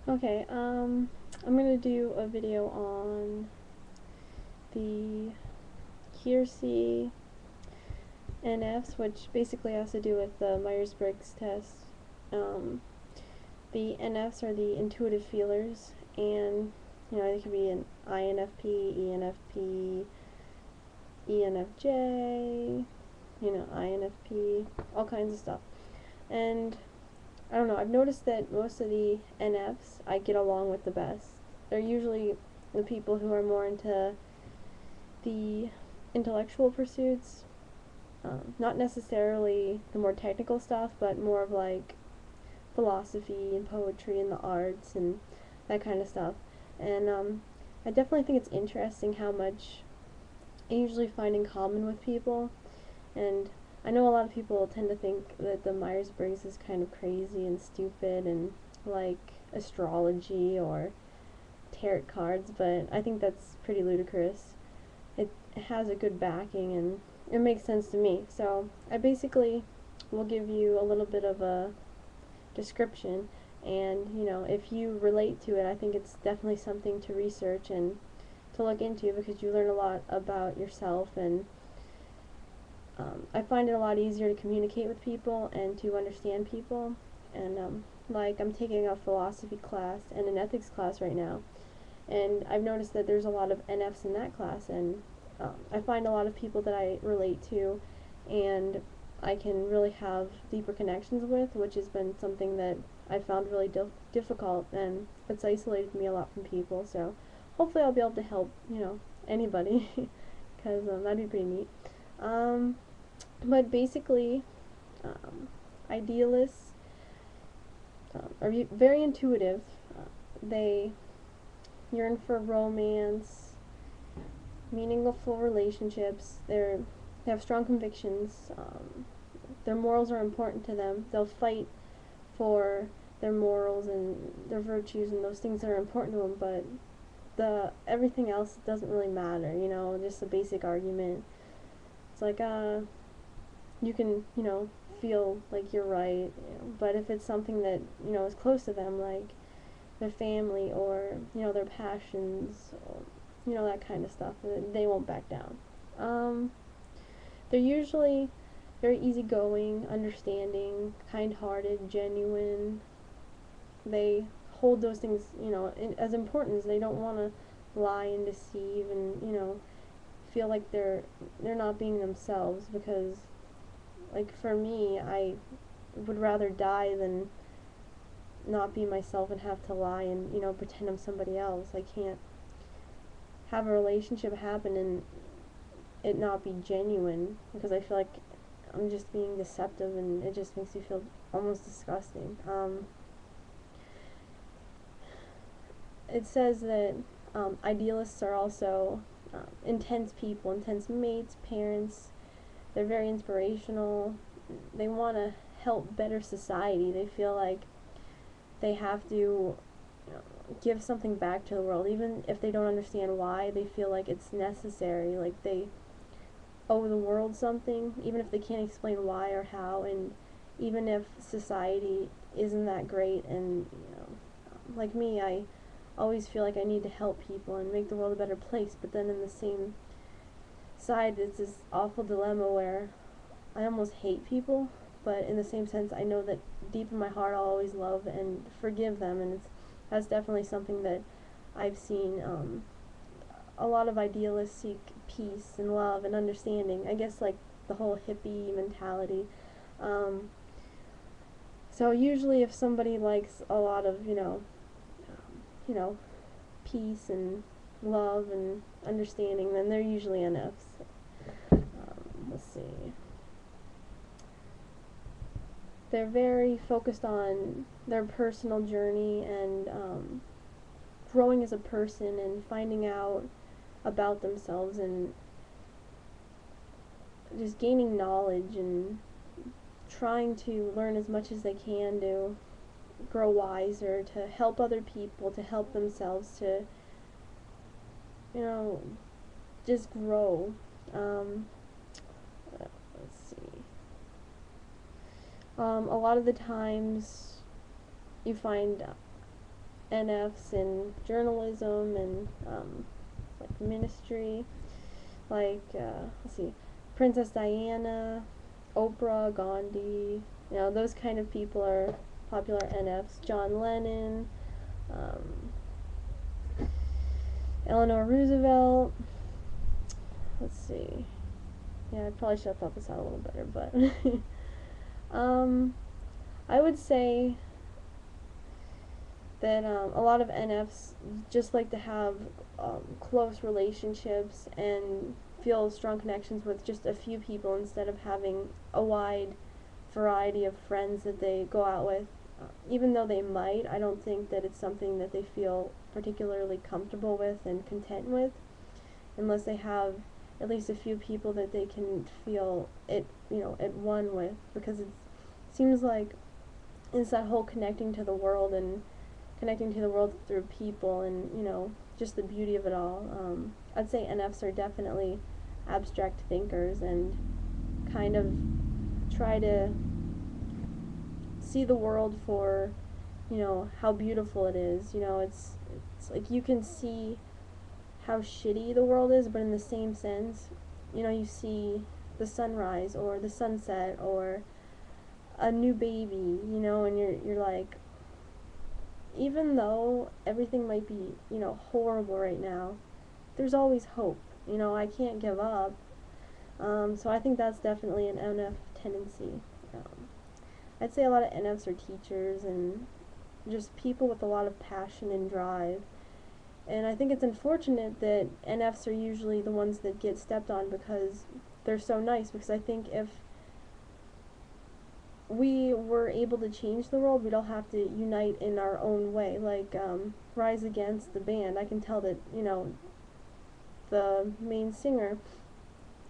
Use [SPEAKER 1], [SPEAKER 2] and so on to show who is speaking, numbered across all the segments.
[SPEAKER 1] Okay, I'm gonna do a video on the Keirsey NFs, which basically has to do with the Myers Briggs test. Um, the NFs are the intuitive feelers, and they could be an INFP, ENFP, ENFJ, INFP, all kinds of stuff. And I don't know, I've noticed that most of the NFs I get along with the best. They're usually the people who are more into the intellectual pursuits, not necessarily the more technical stuff, but more of like philosophy and poetry and the arts and that kind of stuff. And I definitely think it's interesting how much I usually find in common with people. And I know a lot of people tend to think that the Myers Briggs is kind of crazy and stupid and like astrology or tarot cards, but I think that's pretty ludicrous. It has a good backing and it makes sense to me. So I basically will give you a little bit of a description, and if you relate to it, I think it's definitely something to research and to look into, because you learn a lot about yourself. And I find it a lot easier to communicate with people and to understand people. And like, I'm taking a philosophy class and an ethics class right now, and I've noticed that there's a lot of NFs in that class, and I find a lot of people that I relate to and I can really have deeper connections with, which has been something that I found really difficult, and it's isolated me a lot from people. So hopefully I'll be able to help, anybody, because that'd be pretty neat. Um, but basically, idealists are very intuitive. They yearn for romance, meaningful relationships. They have strong convictions. Their morals are important to them. They'll fight for their morals and their virtues and those things that are important to them, but everything else doesn't really matter. Just a basic argument. It's like you can feel like you're right, but if it's something that is close to them, like their family or their passions, or that kind of stuff, they won't back down. They're usually very easygoing, understanding, kind-hearted, genuine. They hold those things, as important, as they don't want to lie and deceive and feel like they're not being themselves. Because, like, for me, I would rather die than not be myself and have to lie and pretend I'm somebody else. I can't have a relationship happen and it not be genuine, because I feel like I'm just being deceptive, and it just makes me feel almost disgusting. It says that idealists are also intense people, intense mates, parents. They're very inspirational. They want to help better society. They feel like they have to give something back to the world, even if they don't understand why. They feel like it's necessary, like they owe the world something, even if they can't explain why or how. And even if society isn't that great, and like me, I always feel like I need to help people and make the world a better place, but then in the same side, it's this awful dilemma where I almost hate people, but in the same sense, I know that deep in my heart I'll always love and forgive them. And that's definitely something that I've seen. A lot of idealists seek peace and love and understanding. I guess like the whole hippie mentality. So usually, if somebody likes a lot of you know, peace and love and understanding, then they're usually NFs. Let's see. They're very focused on their personal journey and growing as a person and finding out about themselves and just gaining knowledge and trying to learn as much as they can to grow wiser, to help other people, to help themselves, to just grow. Let's see. A lot of the times you find NFs in journalism and like ministry, like let's see, Princess Diana, Oprah, Gandhi, you know, those kind of people are popular NFs. John Lennon, Eleanor Roosevelt. Let's see. Yeah, I probably should have thought this out a little better, but I would say that a lot of NFs just like to have close relationships and feel strong connections with just a few people instead of having a wide variety of friends that they go out with. Even though they might, I don't think that it's something that they feel particularly comfortable with and content with unless they have at least a few people that they can feel it, you know, at one with, because it seems like it's that whole connecting to the world and connecting to the world through people and, you know, just the beauty of it all. I'd say NFs are definitely abstract thinkers and kind of try to see the world for, you know, how beautiful it is. You know, it's like you can see how shitty the world is, but in the same sense, you know, you see the sunrise or the sunset or a new baby, you know, and you're like, even though everything might be, you know, horrible right now, there's always hope. You know, I can't give up. So I think that's definitely an NF tendency. I'd say a lot of NFs are teachers and just people with a lot of passion and drive. And I think it's unfortunate that NFs are usually the ones that get stepped on because they're so nice, because I think if we were able to change the world, we'd all have to unite in our own way. Like Rise Against the band, I can tell that, you know, the main singer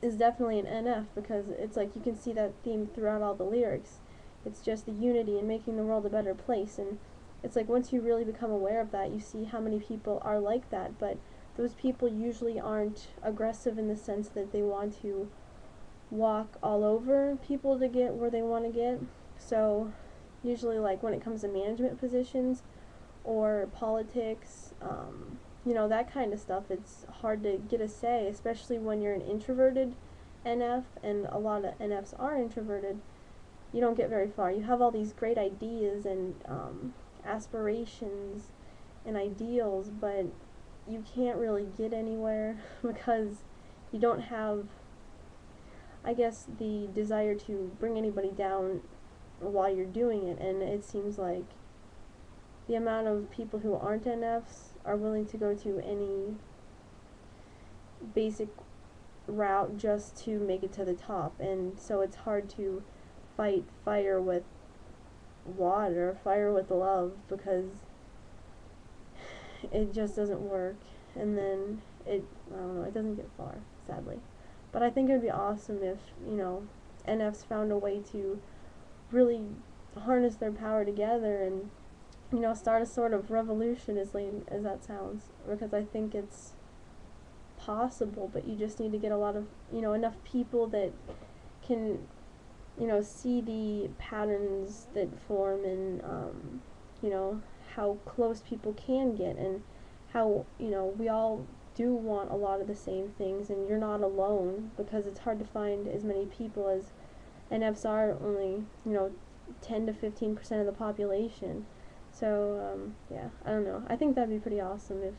[SPEAKER 1] is definitely an NF because it's like you can see that theme throughout all the lyrics. It's just the unity and making the world a better place, and it's like once you really become aware of that, you see how many people are like that, but those people usually aren't aggressive in the sense that they want to walk all over people to get where they want to get. So usually, like when it comes to management positions or politics, you know, that kind of stuff, it's hard to get a say, especially when you're an introverted NF, and a lot of NFs are introverted. You don't get very far. You have all these great ideas and aspirations and ideals, but you can't really get anywhere because you don't have, I guess, the desire to bring anybody down while you're doing it. And it seems like the amount of people who aren't NFs are willing to go to any basic route just to make it to the top, and so it's hard to fight fire with water, fire with love, because it just doesn't work, and then I don't know, it doesn't get far, sadly. But I think it would be awesome if, you know, NFs found a way to really harness their power together and, you know, start a sort of revolution, as lame as that sounds, because I think it's possible, but you just need to get a lot of, you know, enough people that can, you know, see the patterns that form and, you know, how close people can get and how, you know, we all do want a lot of the same things, and you're not alone, because it's hard to find as many people as NFs are, only, you know, 10 to 15% of the population. So, yeah, I don't know. I think that'd be pretty awesome if